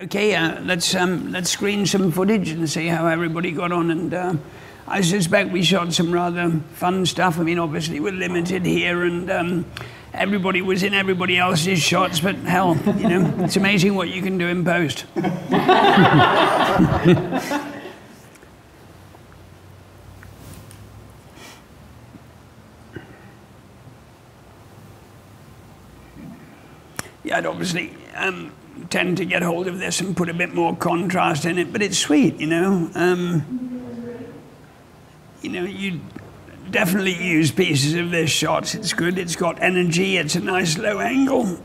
Okay, let's screen some footage and see how everybody got on. And I suspect we shot some rather fun stuff. I mean, obviously we're limited here, and everybody was in everybody else's shots. But hell, you know, it's amazing what you can do in post. Yeah, I'd obviously tend to get hold of this and put a bit more contrast in it, but it's sweet, you know. You definitely use pieces of this shot. It's good. It's got energy. It's a nice low angle.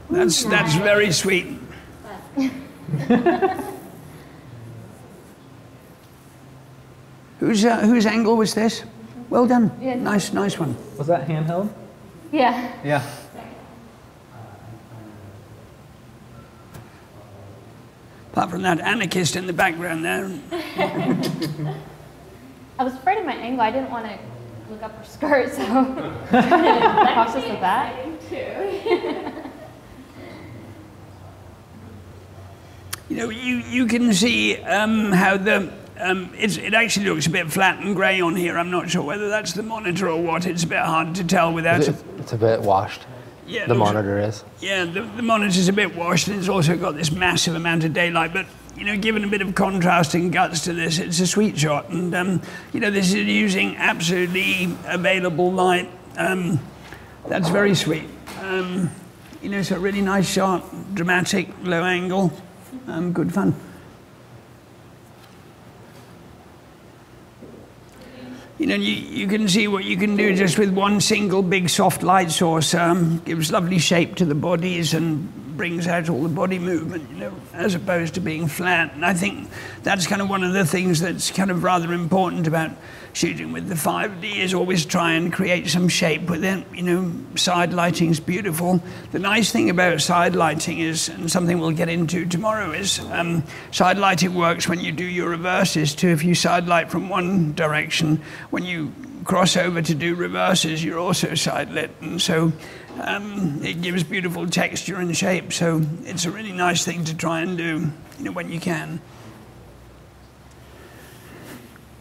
That's very sweet. Whose angle was this? Well done. Yeah. Nice one. Was that handheld? Yeah. Yeah. Apart from that anarchist in the background there. I was afraid of my angle. I didn't want to look up her skirt, so I'm cautious of that. You know, you can see how it actually looks a bit flat and grey on here. I'm not sure whether that's the monitor or what. It's a bit hard to tell without. It's a bit washed. Yeah, the monitor is. Yeah, the monitor's a bit washed, and it's also got this massive amount of daylight. But you know, given a bit of contrast and guts to this, it's a sweet shot. And you know, this is using absolutely available light. That's very sweet. You know, it's a really nice shot, dramatic, low angle, good fun. You know, you can see what you can do just with one single big soft light source. Gives lovely shape to the bodies and brings out all the body movement, you know, as opposed to being flat. And I think that's kind of one of the things that's kind of rather important about shooting with the 5D is always try and create some shape with it. You know, side lighting's beautiful. The nice thing about side lighting is, and something we'll get into tomorrow, is side lighting works when you do your reverses too. If you side light from one direction, when you cross over to do reverses, you're also side lit. And so it gives beautiful texture and shape. So it's a really nice thing to try and do, you know, when you can.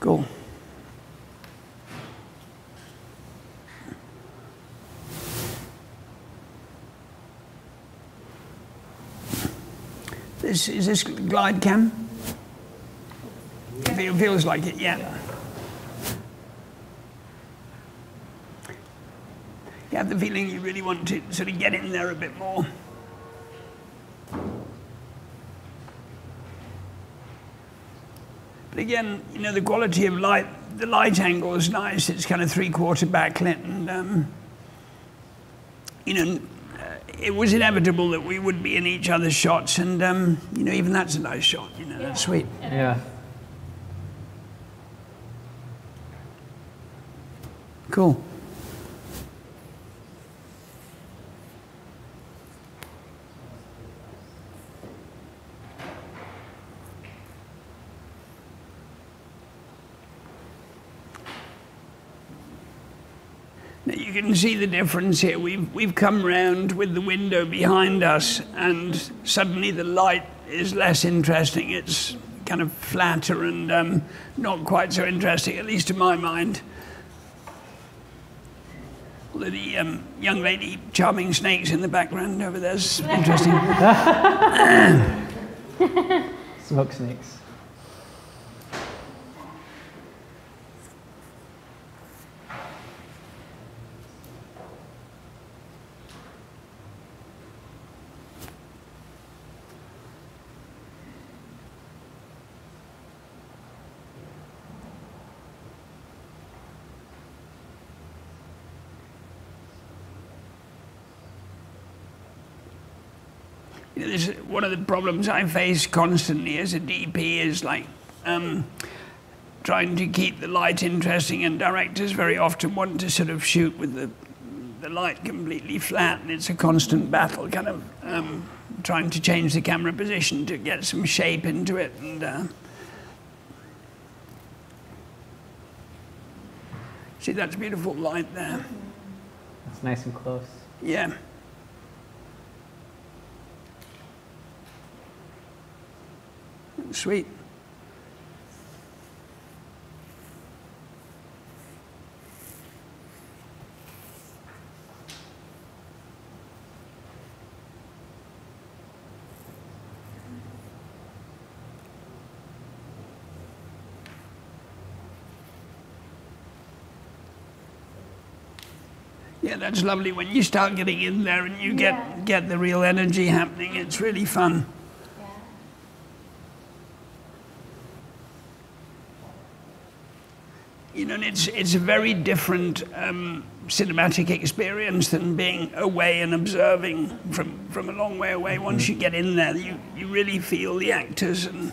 Cool. Is this glide cam? It feels like it, yeah. You have the feeling you really want to sort of get in there a bit more. But again, you know, the quality of light, the light angle is nice. It's kind of 3/4 backlit, and you know, it was inevitable that we would be in each other's shots, and you know, even that's a nice shot. You know, that's sweet. Yeah. Cool. Now you can see the difference here. We've come round with the window behind us, and suddenly the light is less interesting. It's kind of flatter and not quite so interesting, at least to my mind. Although the young lady charming snakes in the background over there's interesting. Smoke snakes. You know, this is one of the problems I face constantly as a DP is like trying to keep the light interesting, and directors very often want to sort of shoot with the light completely flat, and it's a constant battle kind of trying to change the camera position to get some shape into it. And See, that's beautiful light there. It's nice and close. Yeah. Sweet. Yeah, that's lovely. When you start getting in there and you get the real energy happening, it's really fun. Yeah. You know, and it's a very different cinematic experience than being away and observing from a long way away. Once you get in there, you really feel the actors and.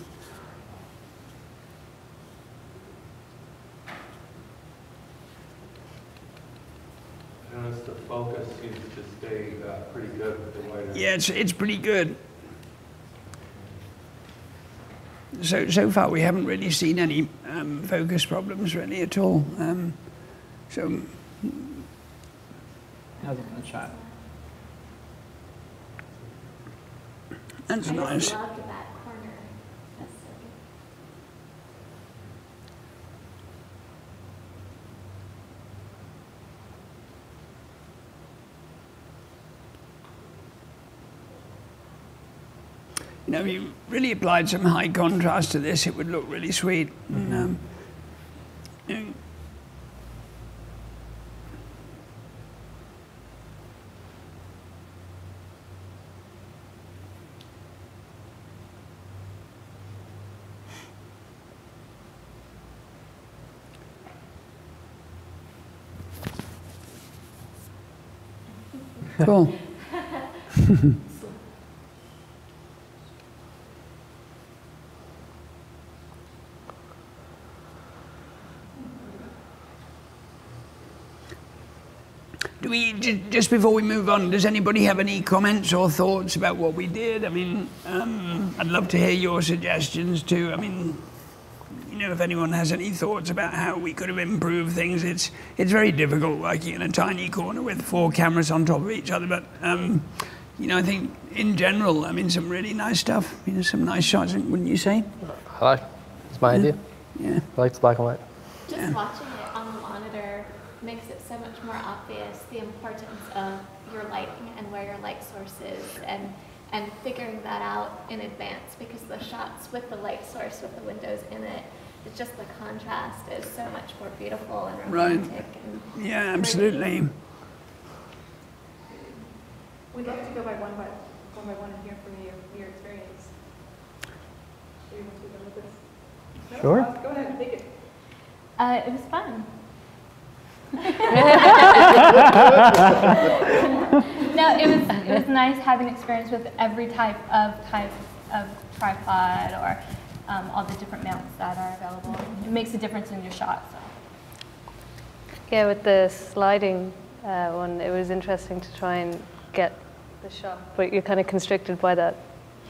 Notice the focus seems to stay pretty good with the lighter. Yeah, it's pretty good. So far we haven't really seen any focus problems really at all. So How's it going to shot? that's I nice. just loved that corner. That's so good. You know, if you really applied some high contrast to this, it would look really sweet. And, you know, cool. Do we, just before we move on, does anybody have any comments or thoughts about what we did? I mean, I'd love to hear your suggestions too. I mean, you know, if anyone has any thoughts about how we could have improved things, it's very difficult working in a tiny corner with 4 cameras on top of each other. But you know, I think in general, I mean, some really nice stuff. You know, some nice shots, wouldn't you say? I like it. It's my idea. Yeah. I like the black and white. Just watching it on the monitor makes it so much more obvious the importance of your lighting and where your light source is, and figuring that out in advance, because the shots with the light source with the windows in it, it's just the contrast is so much more beautiful and romantic. And Yeah, absolutely. We'd love to go by one and hear from you, your experience. Do you want to go with this? No? Sure. Go ahead, take it. it was fun. No, it was nice having experience with every type of tripod, or all the different mounts that are available. It makes a difference in your shot. So. Yeah, with the sliding one, it was interesting to try and get the shot, but you're kind of constricted by that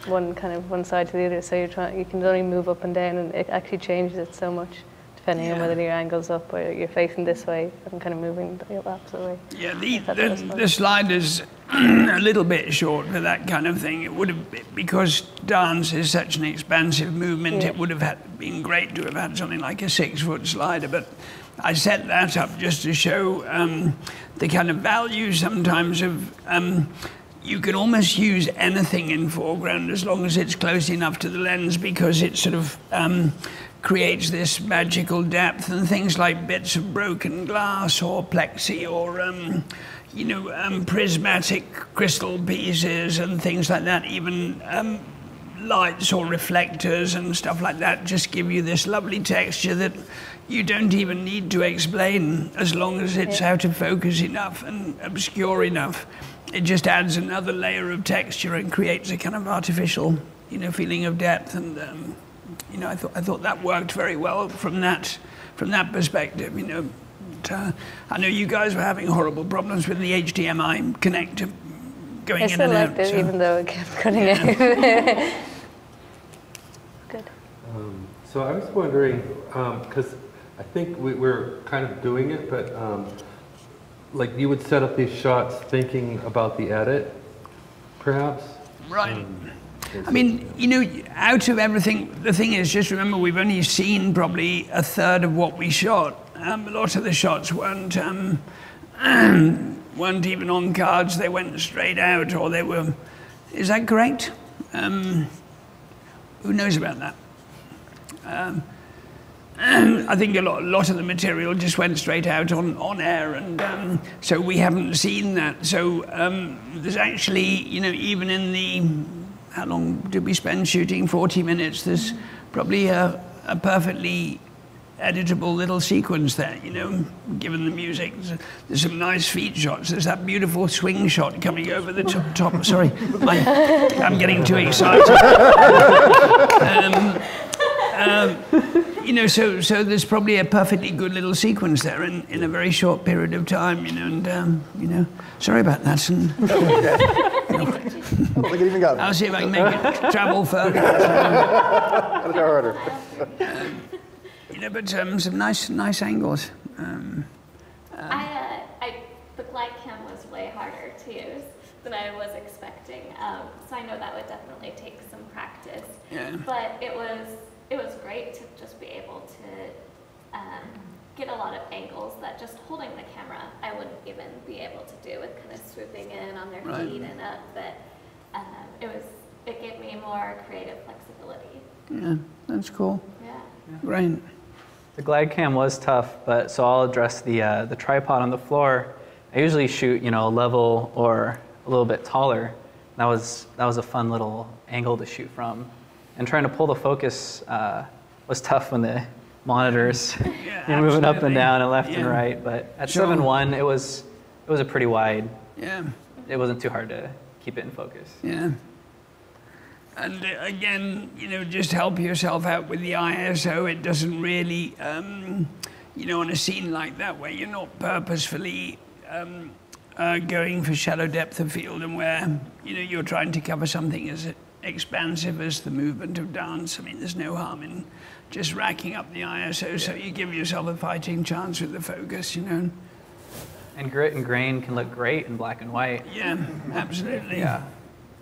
one side to the other. So you can only move up and down, and it actually changes it so much, depending on whether your angle's up or you're facing this way and kind of moving the opposite way. Yeah, the slide is a little bit short for that kind of thing. It would have, because dance is such an expansive movement, it would have been great to have had something like a 6-foot slider, but I set that up just to show the kind of value sometimes of, you can almost use anything in foreground as long as it's close enough to the lens, because it sort of creates this magical depth, and things like bits of broken glass or plexi or you know, prismatic crystal pieces and things like that, even lights or reflectors and stuff like that, just give you this lovely texture that you don't even need to explain, as long as it's out of focus enough and obscure enough. It just adds another layer of texture and creates a kind of artificial, you know, feeling of depth. And you know, I thought that worked very well from that perspective. You know, but, I know you guys were having horrible problems with the HDMI connector going in and out. I still liked it, even though it kept cutting out. Good. So I was wondering, because I think we're kind of doing it, but like you would set up these shots thinking about the edit, perhaps? Right. I mean, you know, out of everything, the thing is, just remember, we've only seen probably a third of what we shot. A lot of the shots weren't even on cards, they went straight out, or they were, is that correct? Who knows about that? I think a lot of the material just went straight out on air, and so we haven't seen that. So there's actually, you know, even in the, how long did we spend shooting? 40 minutes. There's probably a perfectly editable little sequence there, you know, given the music. There's some nice feet shots. There's that beautiful swing shot coming over the top. Sorry, I'm getting too excited. You know, so there's probably a perfectly good little sequence there in a very short period of time, you know, and, you know, sorry about that. And, I don't think it even got me. I'll see if I can make it travel further. Gotta go harder. You know, but some nice angles. The glide cam was way harder to use than I was expecting, so I know that would definitely take some practice. Yeah. But it was great to just be able to get a lot of angles that just holding the camera I wouldn't even be able to do, with kind of swooping in on their feet and up. But it gave me more creative flexibility. Yeah, that's cool. Yeah. Great. The glide cam was tough, but so I'll address the tripod on the floor. I usually shoot, you know, level or a little bit taller. That was a fun little angle to shoot from. And trying to pull the focus was tough when the monitors you're moving up and down and left and right. But at 7.1, it was a pretty wide. Yeah. It wasn't too hard to keep it in focus. Yeah. And again, you know, just help yourself out with the ISO. It doesn't really, you know, on a scene like that where you're not purposefully going for shallow depth of field, and where, you know, you're trying to cover something as expansive as the movement of dance. I mean, there's no harm in just racking up the ISO so you give yourself a fighting chance with the focus, you know. And grit and grain can look great in black and white. Yeah, absolutely. Yeah.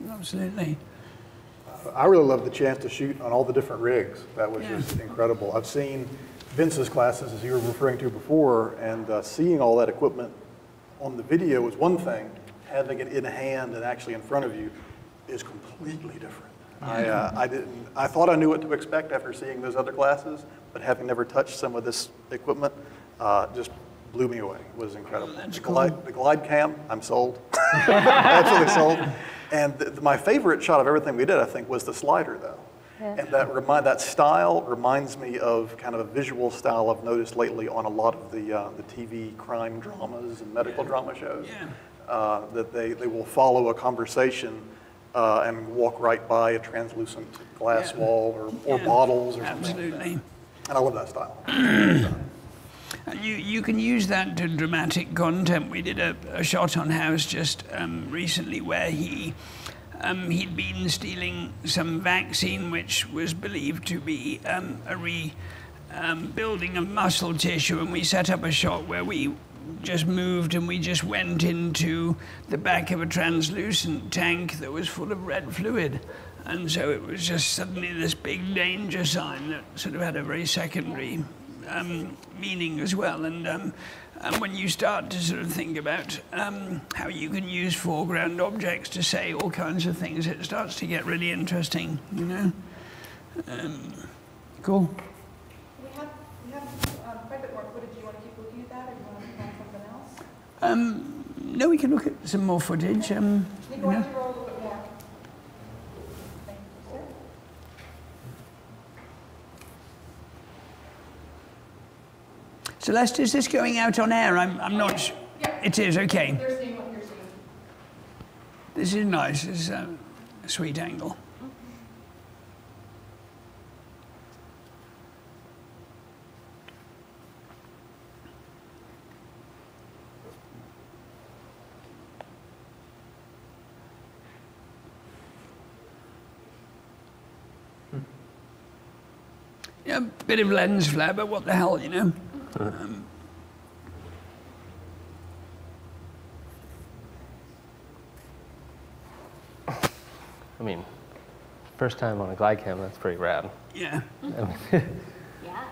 Absolutely. I really loved the chance to shoot on all the different rigs. That was just incredible. I've seen Vince's classes, as you were referring to before, and seeing all that equipment on the video was one thing. Having it in hand and actually in front of you is completely different. I thought I knew what to expect after seeing those other classes, but having never touched some of this equipment just blew me away. It was incredible. The glide cam, I'm sold. Absolutely sold. And my favorite shot of everything we did, I think, was the slider, though. Yeah. And that style reminds me of kind of a visual style I've noticed lately on a lot of the TV crime dramas and medical drama shows. Yeah. That they will follow a conversation and walk right by a translucent glass wall or bottles or something. Absolutely. And I love that style. And you can use that to dramatic content. We did a shot on House just recently where he'd been stealing some vaccine which was believed to be a rebuilding of muscle tissue, and we set up a shot where we just moved and we just went into the back of a translucent tank that was full of red fluid. And so it was just suddenly this big danger sign that sort of had a very secondary meaning as well. And when you start to sort of think about how you can use foreground objects to say all kinds of things, it starts to get really interesting, you know. Cool. We have quite a bit more footage. Do you want to keep looking at that, or do you want to find something else? No, we can look at some more footage. Nico, why don't you roll a little bit more? Thank you, sir. Celeste, is this going out on air? I'm not sure. Yeah. It is, okay. They're seeing what you're seeing. This is nice. This is a sweet angle. Yeah, bit of lens flare, but what the hell, you know? I mean, first time on a glide cam, that's pretty rad. Yeah. I mean, Yeah.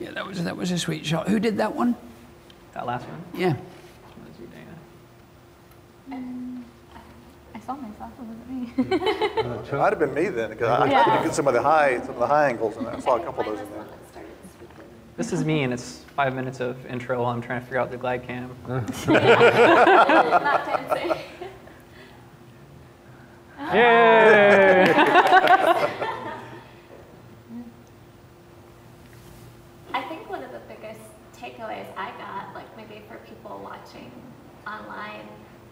Yeah, that was a sweet shot. Who did that one? That last one. Yeah. That was you, Dana. I saw myself, it wasn't me. It might have been me then, because I Yeah. couldn't get some of the high angles, and I saw a couple of those in there. This is me, and it's 5 minutes of intro while I'm trying to figure out the glide cam. Not dancing. Yay! I think one of the biggest takeaways I got, like maybe for people watching online,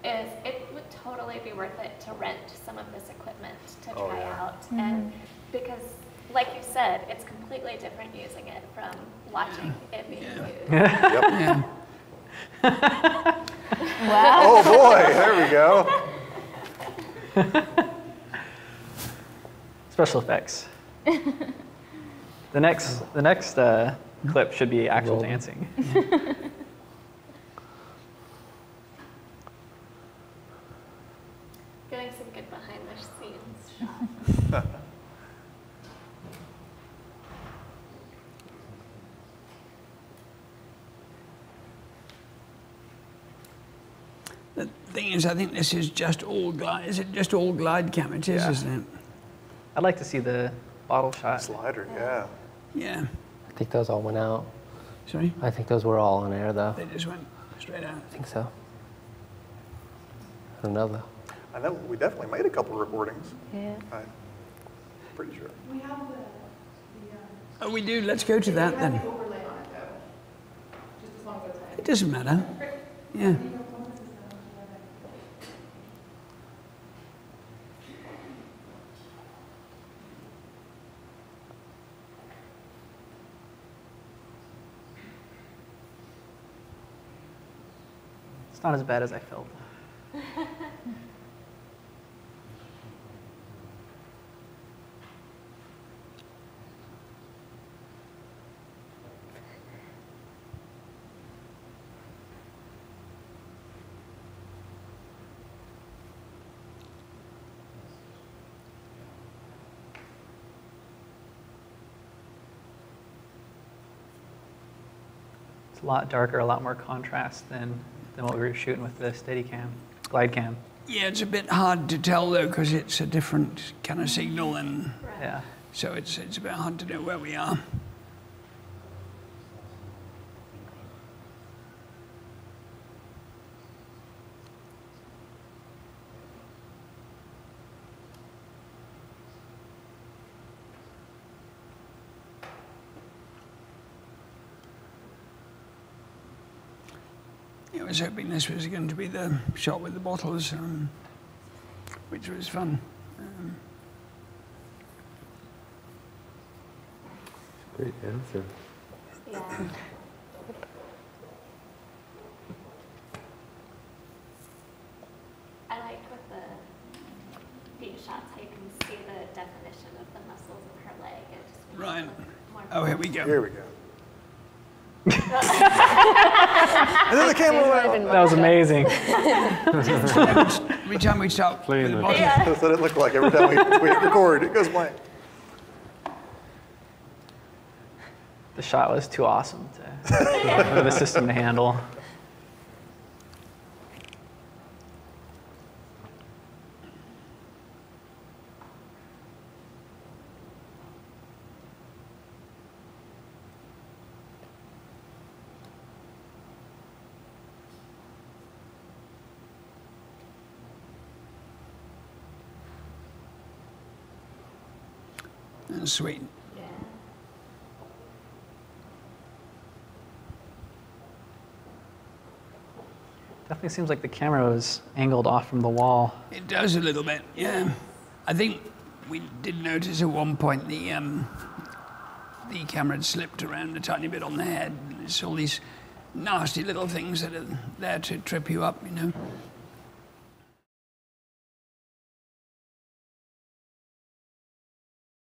is it would totally be worth it to rent some of this equipment to Oh, try yeah. out. And because, like you said, it's completely different using it from watching it being used. Yeah. Oh, boy, there we go. Special effects. The next clip should be actual dancing. Getting some good behind the scenes shots. The thing is, I think this is just all glide. Is it just all glide cam? It is, Yeah. isn't it? I'd like to see the bottle shot. Slider, yeah. Yeah. I think those all went out. Sorry? I think those were all on air, though. They just went straight out. I think so. I don't know, though. I know we definitely made a couple recordings. Yeah. I'm pretty sure. We have Oh, we do. Let's go to that then. the overlay on it though, just as long as it's high. It doesn't matter. Yeah. It's not as bad as I felt. It's a lot darker, a lot more contrast than what we were shooting with the Steadicam, glide cam. Yeah, it's a bit hard to tell though because it's a different kind of signal, and Yeah. so it's a bit hard to know where we are. I was hoping this was going to be the shot with the bottles, which was fun. Great answer. Yeah. I like with the shots how you can see the definition of the muscles of her leg. It just makes Right. it look more Oh, here we go. Here we go. And then the camera went off. That was amazing. Every time we start Playing with the the- bottle, That's what it looked like every time we hit record. It goes blank. The shot was too awesome for the system to handle. That's sweet. Yeah. Definitely It seems like the camera was angled off from the wall. It does a little bit, yeah. I think we did notice at one point the camera had slipped around a tiny bit on the head. It's all these nasty little things that are there to trip you up, you know.